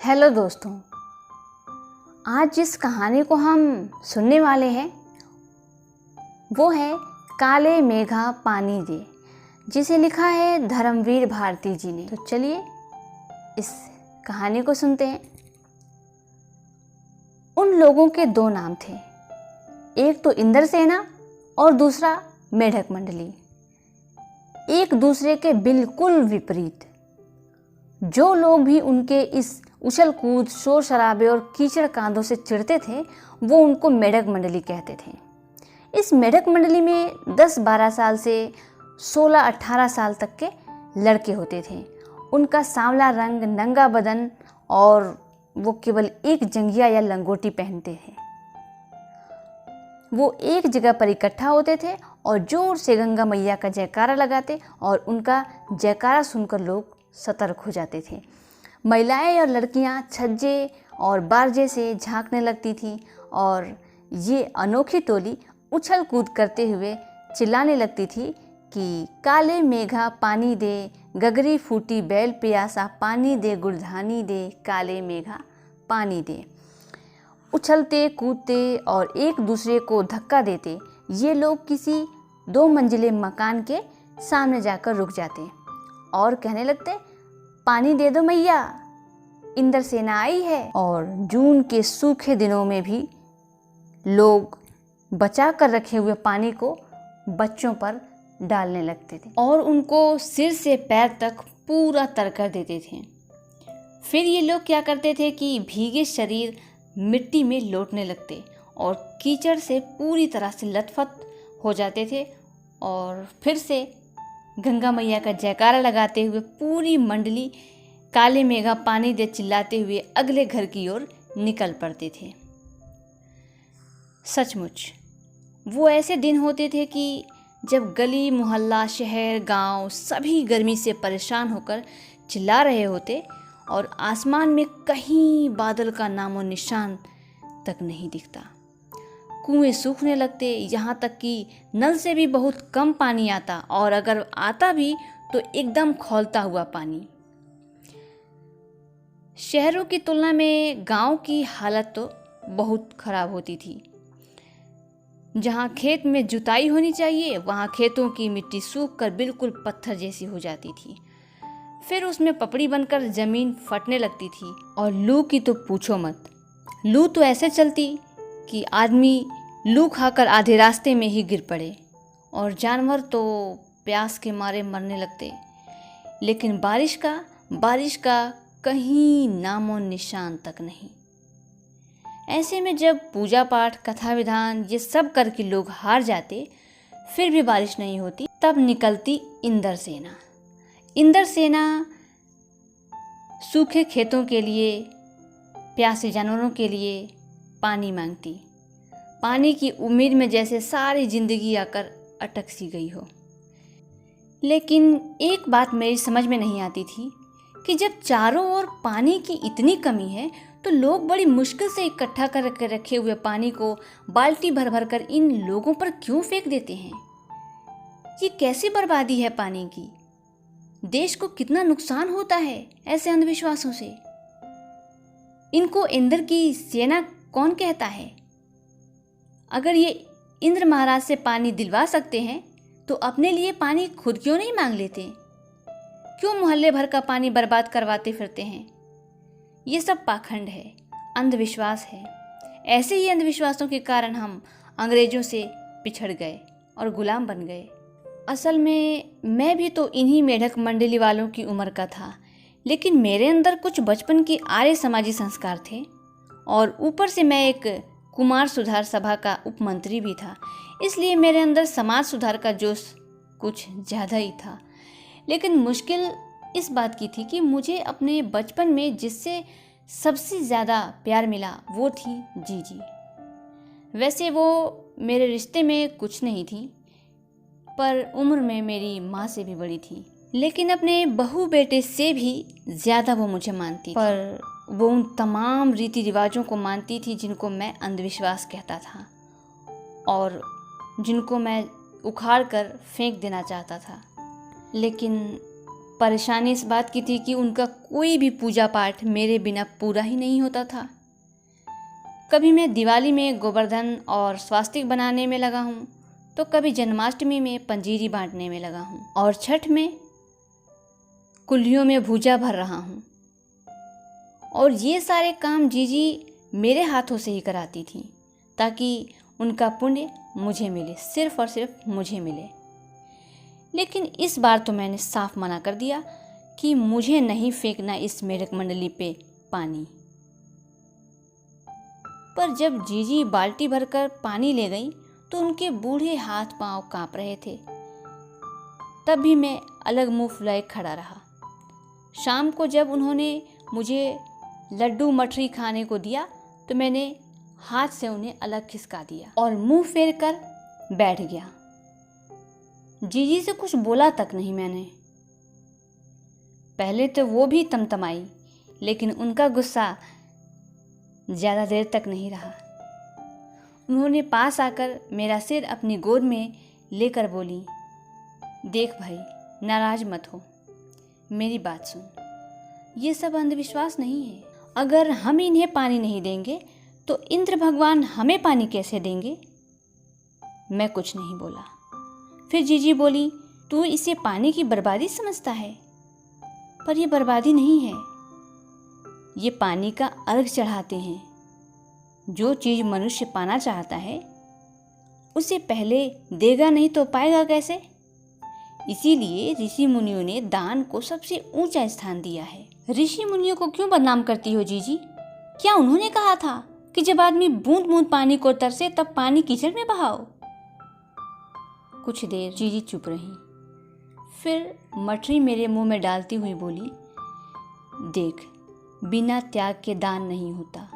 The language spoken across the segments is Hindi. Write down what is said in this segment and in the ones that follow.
हेलो दोस्तों, आज जिस कहानी को हम सुनने वाले हैं वो है काले मेघा पानी दे, जिसे लिखा है धर्मवीर भारती जी ने। तो चलिए इस कहानी को सुनते हैं। उन लोगों के दो नाम थे, एक तो इंद्रसेना और दूसरा मेढक मंडली, एक दूसरे के बिल्कुल विपरीत। जो लोग भी उनके इस उछल कूद, शोर शराबे और कीचड़ कांदों से चिढ़ते थे वो उनको मेढक मंडली कहते थे। इस मेढक मंडली में 10-12 साल से 16-18 साल तक के लड़के होते थे। उनका सांवला रंग, नंगा बदन और वो केवल एक जंघिया या लंगोटी पहनते थे। वो एक जगह पर इकट्ठा होते थे और जोर से गंगा मैया का जयकारा लगाते और उनका जयकारा सुनकर लोग सतर्क हो जाते थे। महिलाएं और लड़कियां छज्जे और बारजे से झांकने लगती थीं और ये अनोखी टोली उछल कूद करते हुए चिल्लाने लगती थी कि काले मेघा पानी दे, गगरी फूटी बैल प्यासा, पानी दे गुड़धानी दे, काले मेघा पानी दे। उछलते कूदते और एक दूसरे को धक्का देते ये लोग किसी 2 मंजिले मकान के सामने जाकर रुक जाते और कहने लगते, पानी दे दो मैया, इंद्रसेना आई है। और जून के सूखे दिनों में भी लोग बचा कर रखे हुए पानी को बच्चों पर डालने लगते थे और उनको सिर से पैर तक पूरा तर कर देते थे। फिर ये लोग क्या करते थे कि भीगे शरीर मिट्टी में लौटने लगते और कीचड़ से पूरी तरह से लथपथ हो जाते थे और फिर से गंगा मैया का जयकारा लगाते हुए पूरी मंडली काले मेघा पानी दे चिल्लाते हुए अगले घर की ओर निकल पड़ते थे। सचमुच वो ऐसे दिन होते थे कि जब गली मोहल्ला, शहर, गांव सभी गर्मी से परेशान होकर चिल्ला रहे होते और आसमान में कहीं बादल का नामो निशान तक नहीं दिखता। कुएं सूखने लगते, यहाँ तक कि नल से भी बहुत कम पानी आता और अगर आता भी तो एकदम खौलता हुआ पानी। शहरों की तुलना में गांव की हालत तो बहुत खराब होती थी। जहाँ खेत में जुताई होनी चाहिए वहाँ खेतों की मिट्टी सूख कर बिल्कुल पत्थर जैसी हो जाती थी। फिर उसमें पपड़ी बनकर जमीन फटने लगती थी और लू की तो पूछो मत। लू तो ऐसे चलती कि आदमी लू खाकर आधे रास्ते में ही गिर पड़े और जानवर तो प्यास के मारे मरने लगते। लेकिन बारिश का कहीं नामो निशान तक नहीं। ऐसे में जब पूजा पाठ, कथा विधान ये सब करके लोग हार जाते फिर भी बारिश नहीं होती, तब निकलती इंद्रसेना। इंद्रसेना सूखे खेतों के लिए, प्यासे जानवरों के लिए पानी मांगती। पानी की उम्मीद में जैसे सारी जिंदगी आकर अटक सी गई हो। लेकिन एक बात मेरी समझ में नहीं आती थी कि जब चारों ओर पानी की इतनी कमी है तो लोग बड़ी मुश्किल से इकट्ठा कर रखे हुए पानी को बाल्टी भर भर कर इन लोगों पर क्यों फेंक देते हैं। ये कैसी बर्बादी है पानी की। देश को कितना नुकसान होता है ऐसे अंधविश्वासों से। इनको इंद्र की सेना कौन कहता है। अगर ये इंद्र महाराज से पानी दिलवा सकते हैं तो अपने लिए पानी खुद क्यों नहीं मांग लेते। क्यों मोहल्ले भर का पानी बर्बाद करवाते फिरते हैं। ये सब पाखंड है, अंधविश्वास है। ऐसे ही अंधविश्वासों के कारण हम अंग्रेजों से पिछड़ गए और गुलाम बन गए। असल में मैं भी तो इन्हीं मेढक मंडली वालों की उम्र का था, लेकिन मेरे अंदर कुछ बचपन के आर्य समाजी संस्कार थे और ऊपर से मैं एक कुमार सुधार सभा का उपमंत्री भी था, इसलिए मेरे अंदर समाज सुधार का जोश कुछ ज़्यादा ही था। लेकिन मुश्किल इस बात की थी कि मुझे अपने बचपन में जिससे सबसे ज़्यादा प्यार मिला वो थी जीजी। वैसे वो मेरे रिश्ते में कुछ नहीं थी, पर उम्र में मेरी माँ से भी बड़ी थी। लेकिन अपने बहू बेटे से भी ज़्यादा वो मुझे मानती, पर वो उन तमाम रीति रिवाजों को मानती थी जिनको मैं अंधविश्वास कहता था और जिनको मैं उखाड़ कर फेंक देना चाहता था। लेकिन परेशानी इस बात की थी कि उनका कोई भी पूजा पाठ मेरे बिना पूरा ही नहीं होता था। कभी मैं दिवाली में गोवर्धन और स्वास्तिक बनाने में लगा हूँ, तो कभी जन्माष्टमी में पंजीरी बांटने में लगा हूँ, और छठ में कुल्हियों में भूजा भर रहा हूँ। और ये सारे काम जीजी मेरे हाथों से ही कराती थी, ताकि उनका पुण्य मुझे मिले, सिर्फ और सिर्फ मुझे मिले। लेकिन इस बार तो मैंने साफ मना कर दिया कि मुझे नहीं फेंकना इस मेढक मंडली पे पानी। पर जब जीजी बाल्टी भरकर पानी ले गई तो उनके बूढ़े हाथ पांव कांप रहे थे। तब भी मैं अलग मुंह फुलाए खड़ा रहा। शाम को जब उन्होंने मुझे लड्डू मठरी खाने को दिया तो मैंने हाथ से उन्हें अलग खिसका दिया और मुंह फेर कर बैठ गया। जीजी से कुछ बोला तक नहीं मैंने। पहले तो वो भी तमतमाई, लेकिन उनका गुस्सा ज़्यादा देर तक नहीं रहा। उन्होंने पास आकर मेरा सिर अपनी गोद में लेकर बोली, देख भाई, नाराज मत हो, मेरी बात सुन। ये सब अंधविश्वास नहीं है। अगर हम इन्हें पानी नहीं देंगे तो इंद्र भगवान हमें पानी कैसे देंगे? मैं कुछ नहीं बोला। फिर जीजी बोली, तू इसे पानी की बर्बादी समझता है, पर यह बर्बादी नहीं है। ये पानी का अर्घ चढ़ाते हैं। जो चीज़ मनुष्य पाना चाहता है उसे पहले देगा नहीं तो पाएगा कैसे? इसीलिए ऋषि मुनियों ने दान को सबसे ऊंचा स्थान दिया है। ऋषि मुनियों को क्यों बदनाम करती हो जीजी? क्या उन्होंने कहा था कि जब आदमी बूंद बूंद पानी को तरसे तब पानी कीचड़ में बहाओ? कुछ देर जीजी चुप रही। फिर मठरी मेरे मुंह में डालती हुई बोली, देख, बिना त्याग के दान नहीं होता।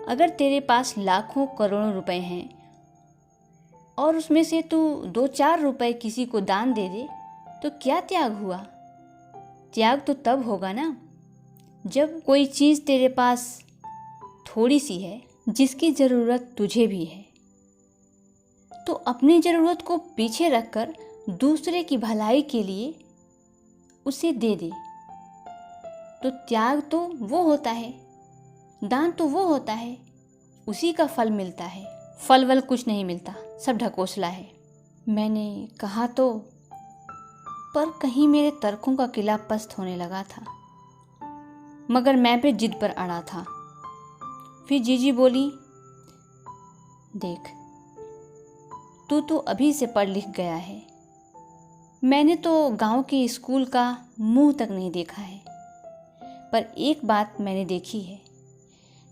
अगर तेरे पास लाखों करोड़ों रुपए हैं और उसमें से तू 2-4 रुपए किसी को दान दे दे तो क्या त्याग हुआ? त्याग तो तब होगा ना जब कोई चीज़ तेरे पास थोड़ी सी है जिसकी ज़रूरत तुझे भी है, तो अपनी ज़रूरत को पीछे रखकर दूसरे की भलाई के लिए उसे दे दे। तो त्याग तो वो होता है, दान तो वो होता है, उसी का फल मिलता है। फल वल कुछ नहीं मिलता, सब ढकोसला है। मैंने कहा तो, पर कहीं मेरे तर्कों का किला पस्त होने लगा था, मगर मैं भी जिद पर अड़ा था। फिर जीजी बोली, देख, तू तो अभी से पढ़ लिख गया है। मैंने तो गांव के स्कूल का मुंह तक नहीं देखा है, पर एक बात मैंने देखी है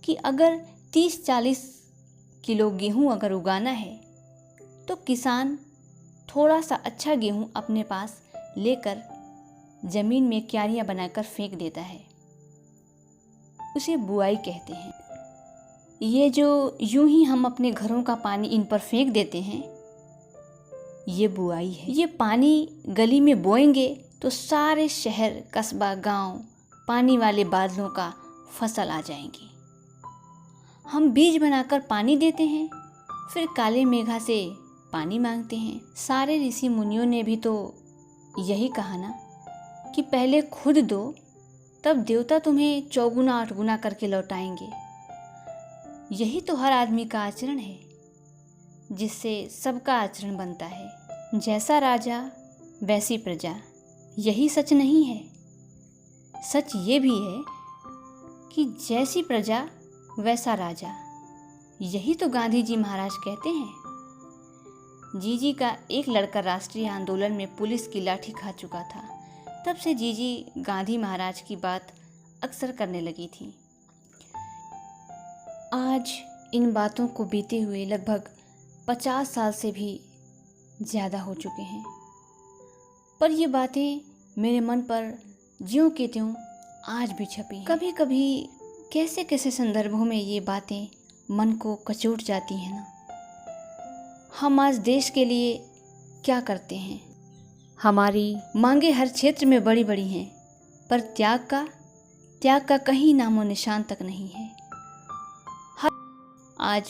कि अगर 30-40 किलो गेहूं अगर उगाना है तो किसान थोड़ा सा अच्छा गेहूं अपने पास लेकर ज़मीन में क्यारियां बनाकर फेंक देता है। उसे बुआई कहते हैं। ये जो यूं ही हम अपने घरों का पानी इन पर फेंक देते हैं, ये बुआई है। ये पानी गली में बोएंगे तो सारे शहर, कस्बा, गांव पानी वाले बादलों का फसल आ जाएंगे। हम बीज बनाकर पानी देते हैं, फिर काले मेघा से पानी मांगते हैं। सारे ऋषि मुनियों ने भी तो यही कहा ना कि पहले खुद दो, तब देवता तुम्हें 4 गुना करके लौटाएंगे। यही तो हर आदमी का आचरण है, जिससे सबका आचरण बनता है। जैसा राजा वैसी प्रजा, यही सच नहीं है? सच ये भी है कि जैसी प्रजा वैसा राजा। यही तो गांधी जी महाराज कहते हैं। जीजी का एक लड़का राष्ट्रीय आंदोलन में पुलिस की लाठी खा चुका था। तब से जीजी गांधी महाराज की बात अक्सर करने लगी थी। आज इन बातों को बीते हुए लगभग 50 साल से भी ज़्यादा हो चुके हैं, पर ये बातें मेरे मन पर ज्यों के त्यों आज भी छपी हैं। कभी कभी कैसे कैसे संदर्भों में ये बातें मन को कचोट जाती हैं ना। हम आज देश के लिए क्या करते हैं? हमारी मांगे हर क्षेत्र में बड़ी बड़ी हैं, पर त्याग का कहीं नामो निशान तक नहीं है। आज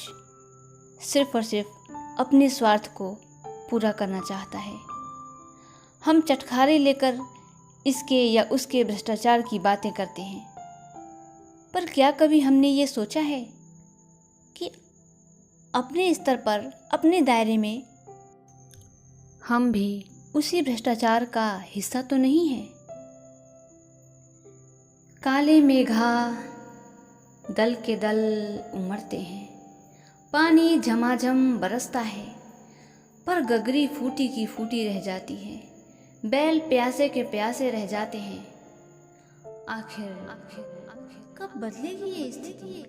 सिर्फ और सिर्फ अपने स्वार्थ को पूरा करना चाहता है। हम चटखारे लेकर इसके या उसके भ्रष्टाचार की बातें करते हैं। पर क्या कभी हमने ये सोचा है कि अपने स्तर पर, अपने दायरे में हम भी उसी भ्रष्टाचार का हिस्सा तो नहीं है? काले मेघा दल के दल उमड़ते हैं, पानी झमाझम बरसता है, पर गगरी फूटी की फूटी रह जाती है, बैल प्यासे के प्यासे रह जाते हैं। आखिर कब बदलेगी ये स्थिति?